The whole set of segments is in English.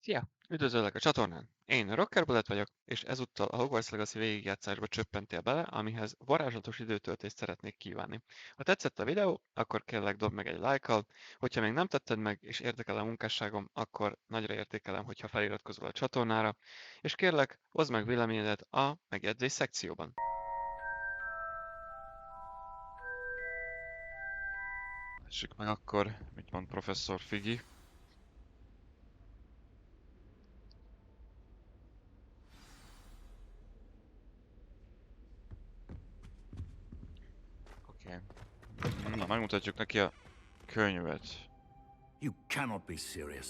Szia! Üdvözöllek a csatornán! Én Rocker Bullet vagyok, és ezúttal a Hogwarts Legacy végigjátszásba csöppentél bele, amihez varázslatos időtöltést szeretnék kívánni. Ha tetszett a videó, akkor kérlek dobd meg egy lájkkal, hogyha még nem tetted meg, és érdekel a munkásságom, akkor nagyra értékelem, hogyha feliratkozol a csatornára, és kérlek, oszd meg véleményedet a megjegyzés szekcióban. Lássuk meg akkor, mit mond professzor Figi. Oké. Na, megmutatjuk neki a könyvet. You cannot be serious.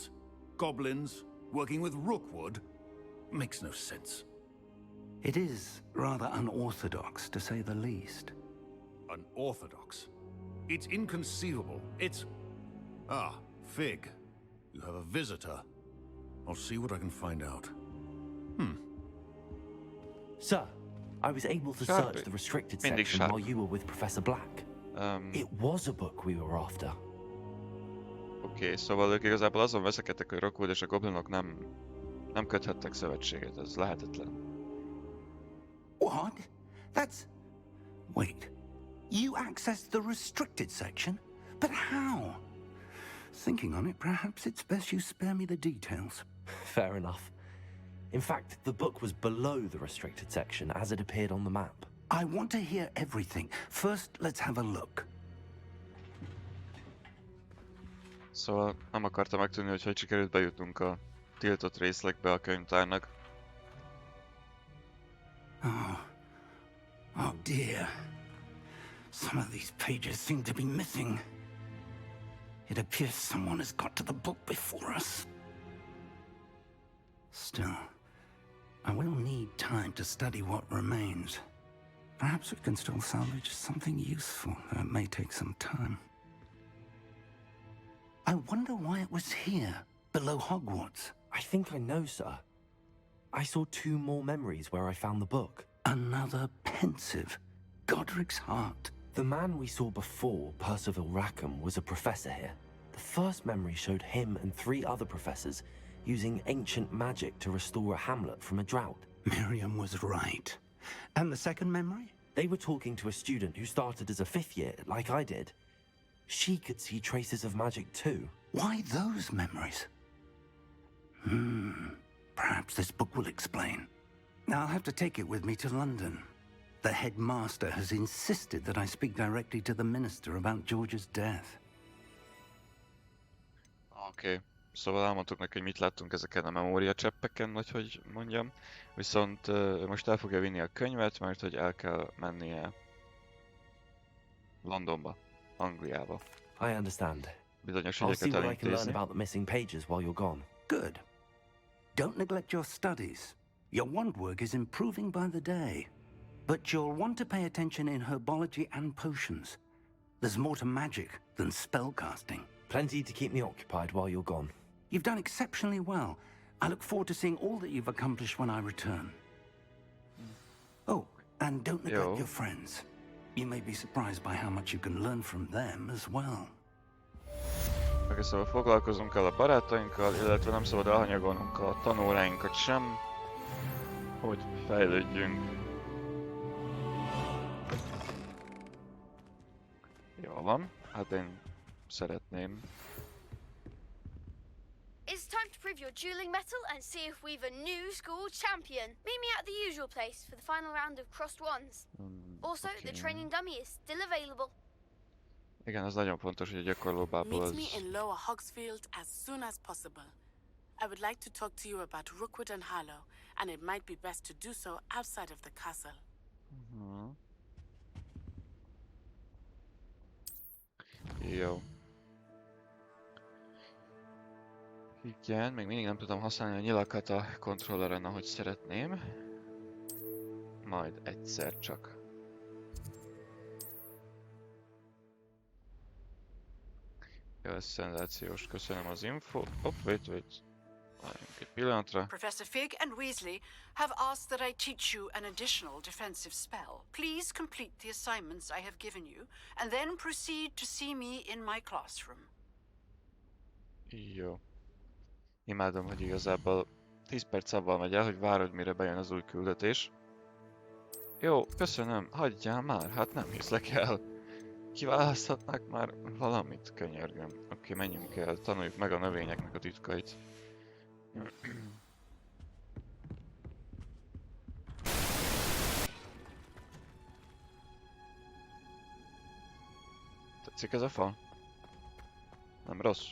Goblins working with Rookwood makes no sense. It is rather unorthodox, to say the least. Unorthodox. It's inconceivable. It's... Ah, Fig. You have a visitor. I'll see what I can find out. Sir, I was able to search the restricted section while you were with Professor Black. It was a book we were after. Oké, szóval ők igazából azon veszekedtek, hogy Rookwood és a goblinok nem köthettek szövetséget, ez lehetetlen. What? That's... Wait. You accessed the restricted section? But how? Thinking on it, perhaps it's best you spare me the details. Fair enough. In fact, the book was below the restricted section as it appeared on the map. I want to hear everything. First, let's have a look. Szóval nem akarta megtudni, hogy sikerült bejutnunk a tiltott részlegbe a könyvtárnak. Oh dear. Some of these pages seem to be missing. It appears someone has got to the book before us. Still, I will need time to study what remains. Perhaps we can still salvage something useful, though it may take some time. I wonder why it was here, below Hogwarts. I think I know, sir. I saw 2 more memories where I found the book. Another pensive. Godric's heart. The man we saw before, Percival Rackham, was a professor here. The first memory showed him and 3 other professors using ancient magic to restore a hamlet from a drought. Miriam was right. And the second memory? They were talking to a student who started as a 5th year, like I did. She could see traces of magic too. Why those memories? Perhaps this book will explain. I'll have to take it with me to London. The headmaster has insisted that I speak directly to the minister about George's death. Oké. Szóval elmondtuk neki, hogy mit láttunk ezeken a memóriacseppeken, vagy hogy mondjam. Viszont most el fogja vinni a könyvet, mert hogy el kell mennie Londonba, Angliába. I understand. Bizonyos I'll see ügyeket what I can learn elintézni. about the missing pages while you're gone. Good. Don't neglect your studies. Your wand work is improving by the day. But you'll want to pay attention in herbology and potions. There's more to magic than spellcasting. Plenty to keep me occupied while you're gone. You've done exceptionally well. I look forward to seeing all that you've accomplished when I return. Oh, and don't neglect your friends. You may be surprised by how much you can learn from them as well. Oké, szóval foglalkozunk el a barátainkkal, illetve nem szabad elhanyagolnunk a tanóráinkat sem, hogy fejlődjünk. Jól van, hát én szeretném. It's time to prove your dueling mettle and see if we've a new school champion. Meet me at the usual place for the final round of crossed wands. Also, the training dummy is still available. Igen, az nagyon fontos, hogy a gyakorlóbából Meet az... me in Lower Hogsfield as soon as possible. I would like to talk to you about Rookwood and Harlow, and it might be best to do so outside of the castle. Jó. Igen, még mindig nem tudom használni a nyilakat a kontrolleren, ahogy szeretném. Majd egyszer csak. Jó, ez szenzációs, köszönöm az info. Wait. Várjunk egy pillanatra. Professor Fig and Weasley have asked that I teach you an additional defensive spell. Please complete the assignments I have given you, and then proceed to see me in my classroom. Jó. Imádom, hogy igazából 10 perc abban megy el, hogy várod, mire bejön az új küldetés. Jó, köszönöm, hagyjál már, hát nem hiszlek el. Kiválaszthatnak már valamit, könyörgöm. Oké, menjünk el, tanuljuk meg a növényeknek a titkait. Tetszik ez a fa? Nem rossz.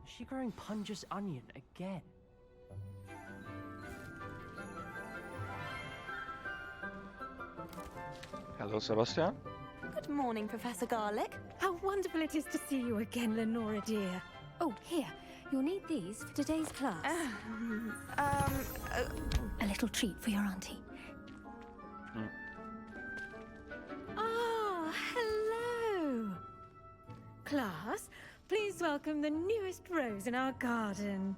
Is she growing Punja's onion again? Hello, Sebastian. Good morning, Professor Garlick. How wonderful it is to see you again, Lenora dear. Oh, here. You'll need these for today's class. A little treat for your auntie. Ah, hello. Class, please welcome the newest rose in our garden.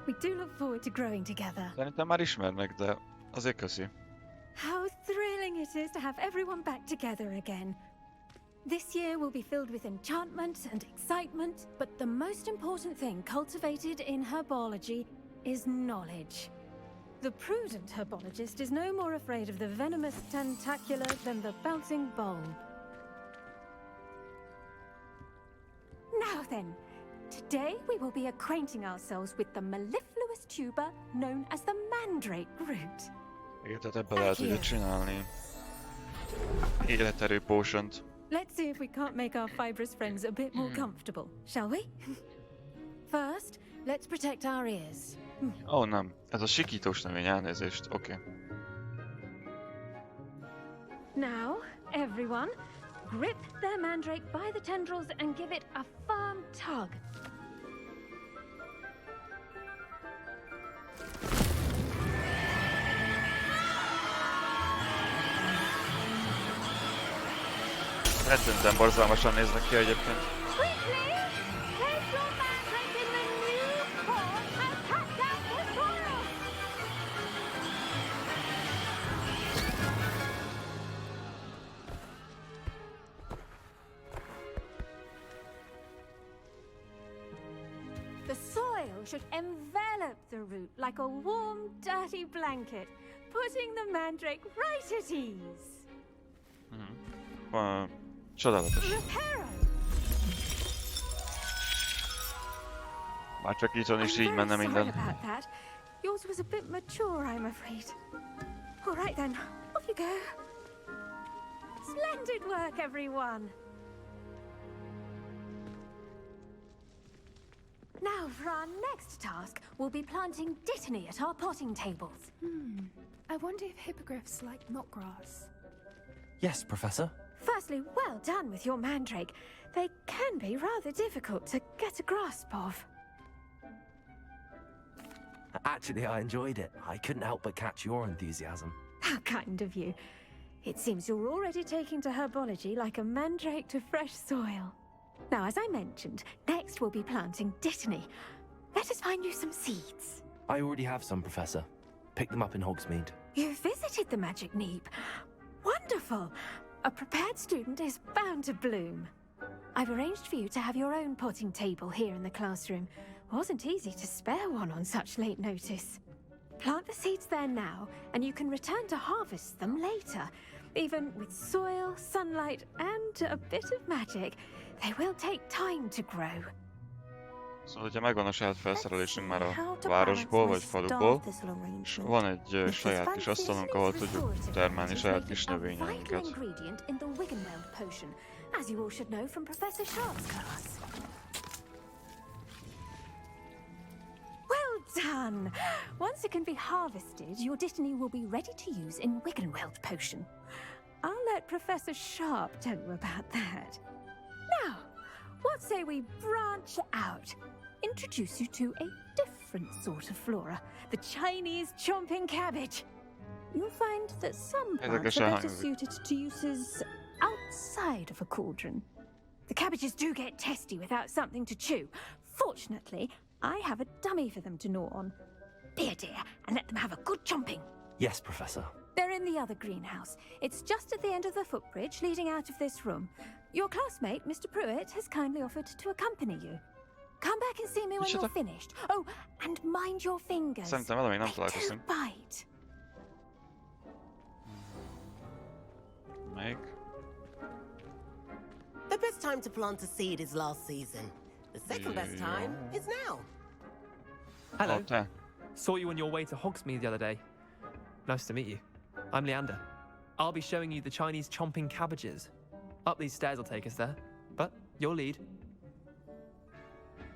We do look forward to growing together. Szerintem már ismernek, de azért köszi. How thrilling it is to have everyone back together again. This year will be filled with enchantment and excitement, but the most important thing cultivated in herbology is knowledge. The prudent herbologist is no more afraid of the venomous tentacular than the bouncing bulb. Now then, today we will be acquainting ourselves with the mellifluous tuber known as the mandrake root. Igen, tehát ebből lehet ugye csinálni életerő potion-t. Let's see if we can't make our fibrous friends a bit more comfortable, shall we? First, let's protect our ears. Ó, nem. Ez a sikítós növény, elnézést. Oké. Now, everyone, grip their mandrake by the tendrils and give it a firm tug. Rettentően borzalmasan néznek ki egyébként. Quickly! Place your mandrake in the new pot and pack down the soil! The soil should envelop the root like a warm, dirty blanket, putting the mandrake right at ease. Csodálatos. Reparo! Már csak itthon is így I'm menne very minden. sorry about that. Yours was a bit mature, I'm afraid. All right then, off you go. Splendid work, everyone. Now, for our next task, we'll be planting dittany at our potting tables. I wonder if hippogriffs like knotgrass. Yes, Professor. Firstly, well done with your mandrake. They can be rather difficult to get a grasp of. Actually, I enjoyed it. I couldn't help but catch your enthusiasm. How kind of you. It seems you're already taking to herbology like a mandrake to fresh soil. Now, as I mentioned, next we'll be planting dittany. Let us find you some seeds. I already have some, Professor. Picked them up in Hogsmeade. You visited the Magic Neep. Wonderful! A prepared student is bound to bloom. I've arranged for you to have your own potting table here in the classroom. Wasn't easy to spare one on such late notice. Plant the seeds there now, and you can return to harvest them later. Even with soil, sunlight, and a bit of magic, they will take time to grow. Szóval, hogyha megvan a saját felszerelésünk már a városból vagy faluból, és van egy saját kis asztalunk, ahol tudjuk termelni saját kis növényeinket. As you all should know from Professor Sharp's class. Well done! Once it can be harvested, your dittany will be ready to use in Wiggenweld potion. I'll let Professor Sharp tell you about that. Now, what say we branch out? Introduce you to a different sort of flora, the Chinese chomping cabbage. You'll find that some plants are better suited to uses outside of a cauldron. The cabbages do get testy without something to chew. Fortunately, I have a dummy for them to gnaw on. Be a dear and let them have a good chomping. Yes, Professor. They're in the other greenhouse. It's just at the end of the footbridge leading out of this room. Your classmate, Mr. Pruitt, has kindly offered to accompany you. Come back and see me when you're finished. Oh, and mind your fingers. Szerintem vele még nem They találkoztunk. do bite. Még. The best time to plant a seed is last season. The second best time is now. Hello. Oh, te. Saw you on your way to Hogsmeade the other day. Nice to meet you. I'm Leander. I'll be showing you the Chinese chomping cabbages. Up these stairs will take us there, but your lead.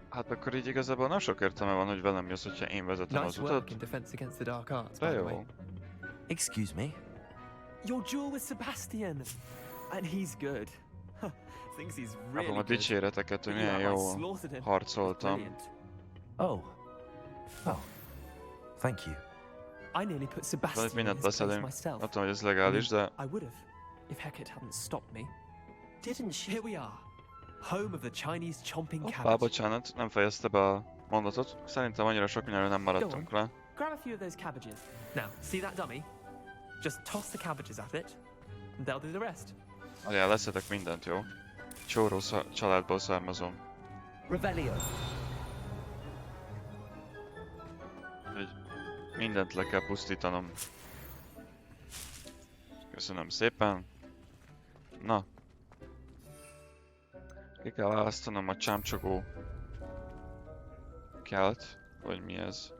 Hát akkor így igazából nem sok értelme van, hogy velem jössz, hogyha én vezetem az Nice work utat. in defense against the dark arts, De by the way. jó. Excuse me? Your duel with Sebastian, and he's good. Thinks he's Kapom really a good. dicséreteket, hogy milyen Yeah, I jó slaughtered him. harcoltam. Brilliant. Oh. Oh. Thank you. I nearly put Van Sebastian itt in mindent his place beszélünk. myself. Nem tudom, hogy ez legális, de... I would have, if Hecate hadn't stopped me. Didn't she? Here we are, home of the Chinese chomping Hoppá, cabbage. bocsánat, nem fejezte be a mondatot. Szerintem annyira sok mindenről nem maradtunk le. Grab a few of those cabbages. Now, see that dummy? Just toss the cabbages at it, and they'll do the rest. Alján leszedek mindent, jó? Csóró családból származom. Revelio. Hogy mindent le kell pusztítanom. Köszönöm szépen. Na. Ki kell választanom a csámcsogó kelt, vagy mi ez?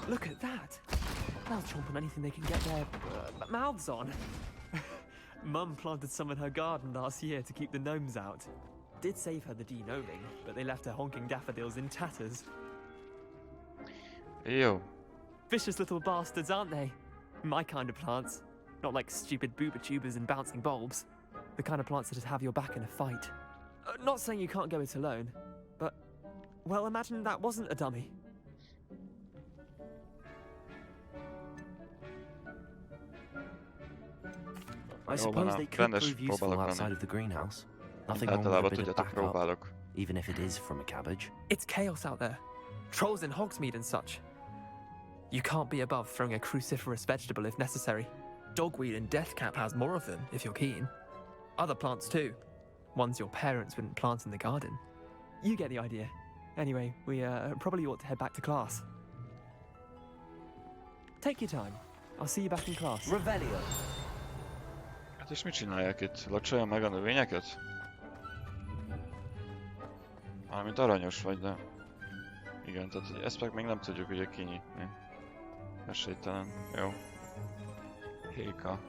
Look at that! They'll chomp on anything they can get their mouths on. Mum planted some in her garden last year to keep the gnomes out. Did save her the de-gnoming, but they left her honking daffodils in tatters. Jó. Vicious little bastards, aren't they? My kind of plants. Not like stupid booba tubers and bouncing bulbs. The kind of plants that'd have your back in a fight. Not saying you can't go it alone, but... Well, imagine that wasn't a dummy. I suppose they could prove useful outside of the greenhouse. Nothing wrong with a bit of backup, even if it is from a cabbage. It's chaos out there. Trolls in Hogsmeade and such. You can't be above throwing a cruciferous vegetable if necessary. Dogweed and deathcap has more of them, if you're keen. Other plants too. Ones your parents wouldn't plant in the garden. You get the idea. Anyway, we probably ought to head back to class. Take your time. I'll see you back in class. Revelio. Hát és mit csinálják itt? Locsolja meg a növényeket? Mármint aranyos vagy, de... Igen, tehát hogy ezt meg még nem tudjuk ugye kinyitni. Esélytelen. Jó. Héka.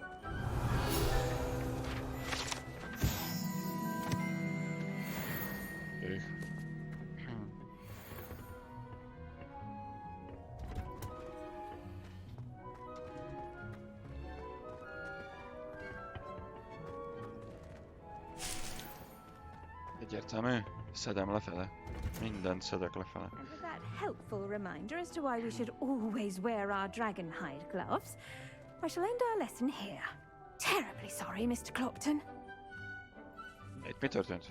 Egyértelmű. Szedem lefele. Mindent szedek lefele. And with that helpful reminder as to why we should always wear our dragonhide gloves, I shall end our lesson here. Terribly sorry, Mr. Clopton. Itt mi történt?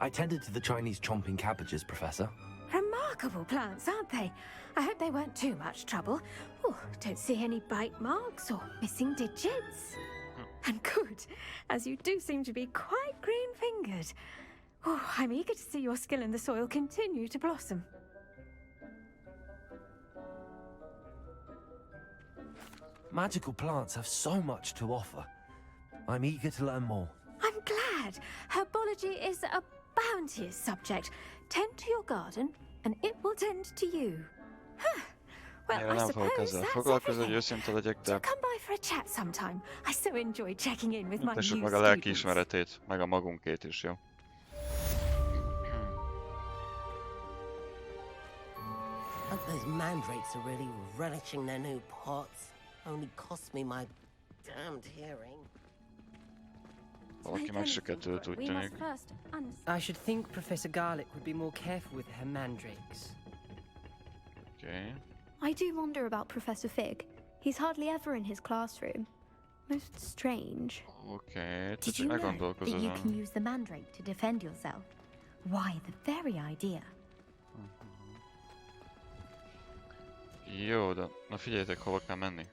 I tended to the Chinese chomping cabbages, Professor. Remarkable plants, aren't they? I hope they weren't too much trouble. Oh, don't see any bite marks or missing digits. And good, as you do seem to be quite green-fingered. Oh, I'm eager to see your skill in the soil continue to blossom. Magical plants have so much to offer. I'm eager to learn more. I'm glad. Herbology is a bounteous subject. Tend to your garden, and it will tend to you. Huh. Well, I suppose that's everything. So come by for a chat sometime. I so enjoy checking in with my new Tessük meg a students. lelkiismeretét, meg a magunkét is, jó? Hope those mandrakes are really relishing their new pots. Only cost me my damned hearing. Valaki megsüketült, úgy tűnik. I should think Professor Garlick would be more careful with her mandrakes. Okay. I do wonder about Professor Fig. He's hardly ever in his classroom. Most strange. Okay, Did you know that you can use the mandrake to defend yourself? Why, the very idea. Jó, de na figyeljetek, hova kell menni.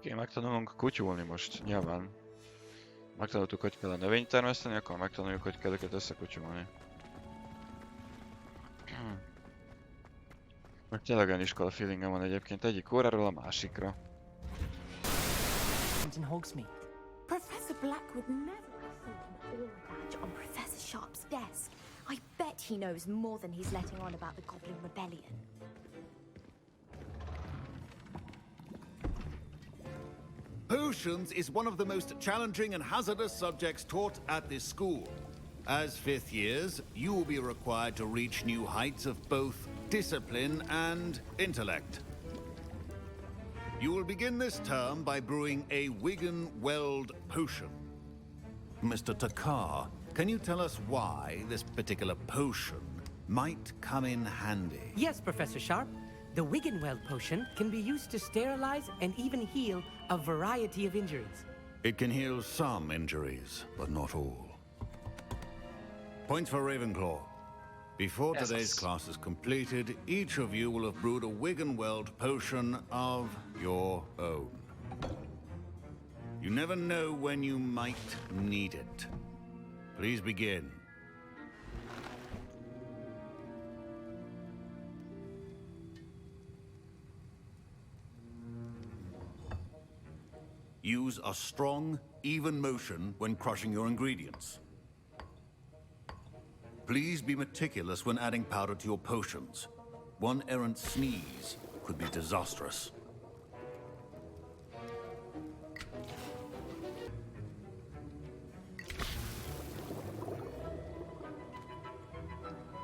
Oké, megtanulunk kutyulni most, nyilván. Megtanultuk, hogy kell a növényt termeszteni, akkor megtanuljuk, hogy kell őket összekutyulni. Meg tényleg olyan iskola feelingem van egyébként egyik óráról a másikra. In Hogsmeade. Professor Black would never have thrown an aura badge on Professor Sharp's desk. I bet he knows more than he's letting on about the Goblin Rebellion. Potions is one of the most challenging and hazardous subjects taught at this school. As fifth years, you will be required to reach new heights of both discipline and intellect. You will begin this term by brewing a Wigan-Weld potion. Mr. Takar, can you tell us why this particular potion might come in handy? Yes, Professor Sharp. The Wigan-Weld potion can be used to sterilize and even heal a variety of injuries. It can heal some injuries, but not all. Points for Ravenclaw. Before today's class is completed, each of you will have brewed a Wigan-Weld potion of your own. You never know when you might need it. Please begin. Use a strong, even motion when crushing your ingredients. Please be meticulous when adding powder to your potions. One errant sneeze could be disastrous.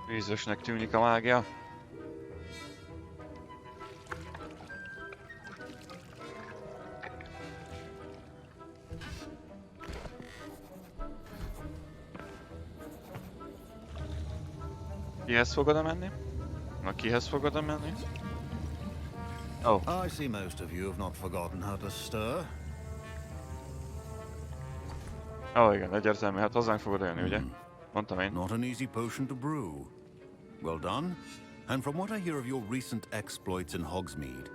Vízösnek tűnik a mágia. Kihez fogod menni? Na, kihez fogod menni? Oh. I see most of you have not forgotten how to stir. Oh, igen, egyértelmű, hát hozzánk fogod jönni, ugye? Mondtam én. Not an easy potion to brew. Well done. And from what I hear of your recent exploits in Hogsmeade,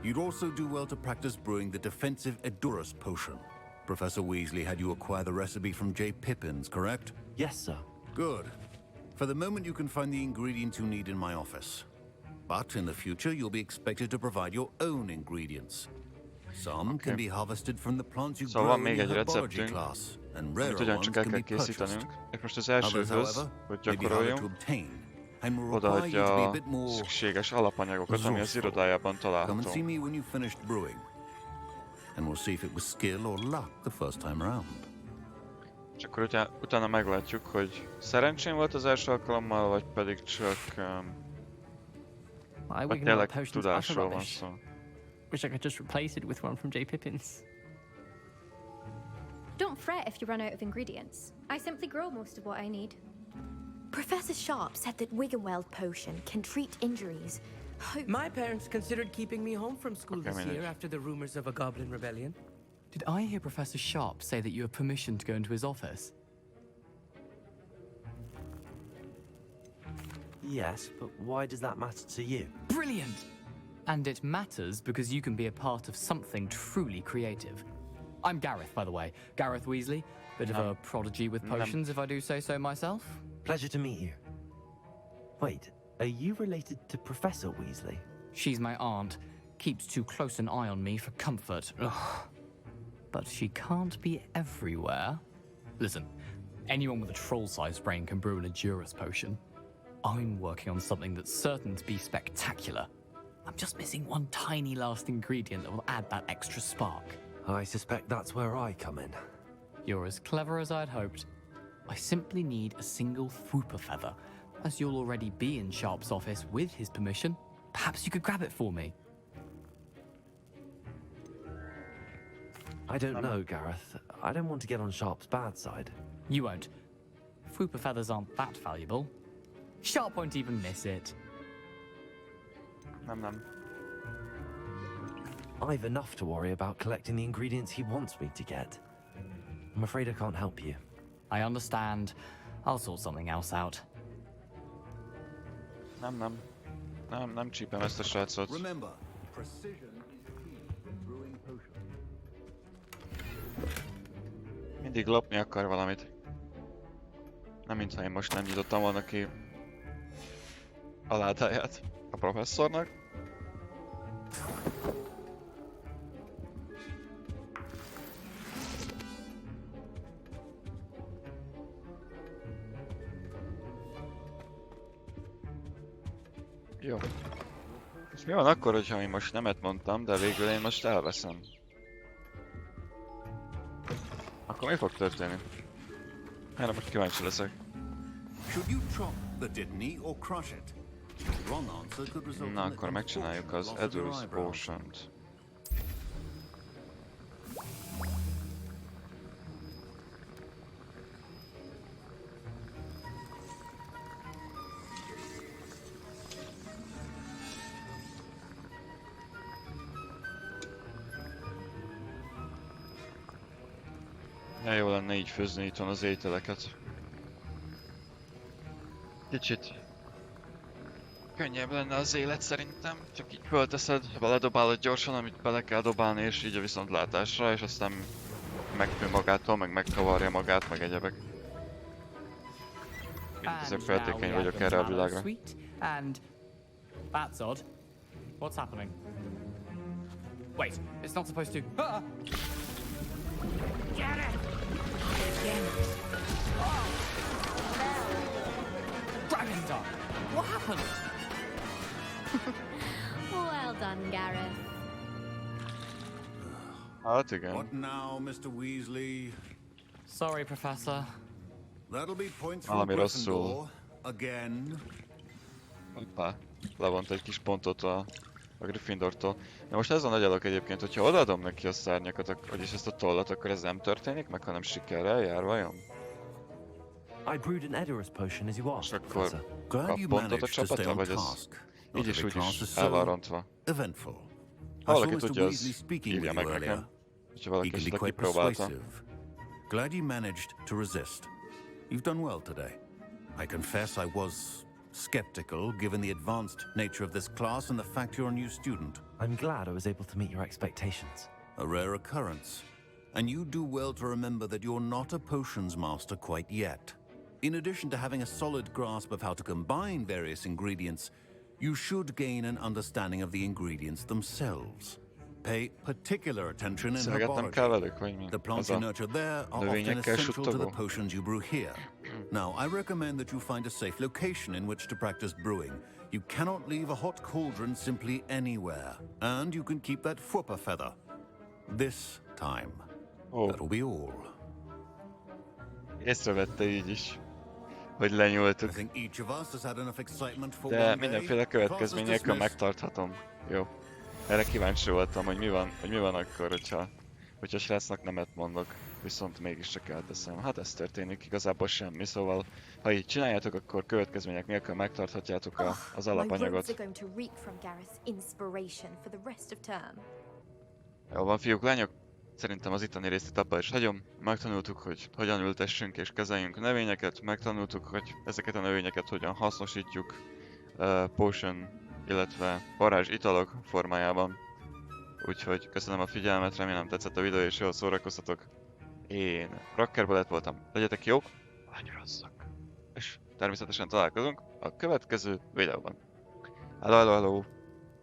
you'd also do well to practice brewing the defensive Edurus potion. Professor Weasley had you acquire the recipe from J. Pippin's, correct? Yes, sir. Good. For the moment, you can find the ingredients you need in my office. But in the future, you'll be expected to provide your own ingredients. Some can be harvested from the plants you grow in your herbology class, and rarer ones can be purchased. Most az elsőhöz, hogy gyakoroljunk, odaadja a szükséges alapanyagokat, ami az irodájában található. Come and see me when you've finished brewing, and we'll see if it was skill or luck the first time around. És akkor utána meglátjuk, hogy szerencsém volt az első alkalommal, vagy pedig csak tényleg tudásról van szó. Wish I could just replace it with one from J. Pippin's. Don't fret if you run out of ingredients. I simply grow most of what I need. Professor Sharp said that Wigan-Weld potion can treat injuries. My parents considered keeping me home from school this year after the rumors of a Goblin Rebellion. Did I hear Professor Sharp say that you have permission to go into his office? Yes, but why does that matter to you? Brilliant! And it matters because you can be a part of something truly creative. I'm Gareth, by the way. Gareth Weasley. Bit of a prodigy with potions, if I do say so myself. Pleasure to meet you. Wait, are you related to Professor Weasley? She's my aunt. Keeps too close an eye on me for comfort. Ugh. But she can't be everywhere. Listen, anyone with a troll-sized brain can brew an Edurus potion. I'm working on something that's certain to be spectacular. I'm just missing one tiny last ingredient that will add that extra spark. I suspect that's where I come in. You're as clever as I'd hoped. I simply need a single Fwooper feather. As you'll already be in Sharp's office with his permission, perhaps you could grab it for me. I don't know, Gareth. I don't want to get on Sharp's bad side. You won't. Fwooper feathers aren't that valuable. Sharp won't even miss it. I've enough to worry about collecting the ingredients he wants me to get. I'm afraid I can't help you. I understand. I'll sort something else out. Nem csípem ezt a srácot. Remember, precision is key to brewing potions. Mindig lopni akar valamit. Nem mintha én most nem nyitottam volna ki a látáját a professzornak. Jó. És mi van akkor, hogyha én most nemet mondtam, de végül én most elveszem? Akkor mi fog történni? Erre most kíváncsi leszek. Na, akkor megcsináljuk az Edur's Potion-t. Ja, jó lenne így főzni itthon az ételeket. Kicsit könnyebb lenne az élet szerintem, csak így fölteszed, beledobálod gyorsan, amit bele kell dobálni, és így a viszontlátásra, és aztán megfő magától, meg megkavarja magát, meg egyebek. Ezért feltékeny vagyok erre a világra. And that's odd. What's happening? Wait, it's not supposed to. Ah! Get it! Oh! Dragon Dog! What happened? Well done, Gareth. Hát igen. What now, Mr. Weasley? Sorry, Professor. That'll be points for Gryffindor again. Hoppá, levont egy kis pontot a Gryffindortól. De most ez a nagy alak egyébként, hogyha odaadom neki a szárnyakat, vagyis ezt a tollat, akkor ez nem történik meg, hanem sikerrel jár, vajon? I brewed an Edurus potion as you asked, Professor. Kap pontot a csapata, vagy ez így is úgy is el van rontva? Ha valaki tudja, az írja meg nekem. Ha valaki esetleg kipróbálta. Glad you managed to resist. You've done well today. I confess I was skeptical given the advanced nature of this class and the fact you're a new student. I'm glad I was able to meet your expectations. A rare occurrence. And you do well to remember that you're not a potions master quite yet. In addition to having a solid grasp of how to combine various ingredients, you should gain an understanding of the ingredients themselves. Pay particular attention in herbology. The plants you nurture there are often essential to the potions you brew here. Now, I recommend that you find a safe location in which to practice brewing. You cannot leave a hot cauldron simply anywhere. And you can keep that Fwooper feather. This time. That'll be all. Észrevette így is, hogy lenyúltuk. De mindenféle következmény nélkül megtarthatom. Jó. Erre kíváncsi voltam, hogy mi van akkor, hogyha srácnak nemet mondok, viszont mégiscsak elteszem. Hát ez történik, igazából semmi, szóval ha így csináljátok, akkor következmények nélkül megtarthatjátok az alapanyagot. Jó van, fiúk, lányok, szerintem az itteni részt itt abba is hagyom. Megtanultuk, hogy hogyan ültessünk és kezeljünk növényeket, megtanultuk, hogy ezeket a növényeket hogyan hasznosítjuk potion, illetve varázs italok formájában. Úgyhogy köszönöm a figyelmet, remélem tetszett a videó és jól szórakoztatok. Én Rockerbullet voltam, legyetek jók, lányorazzak! És természetesen találkozunk a következő videóban. Hello, hello, hello!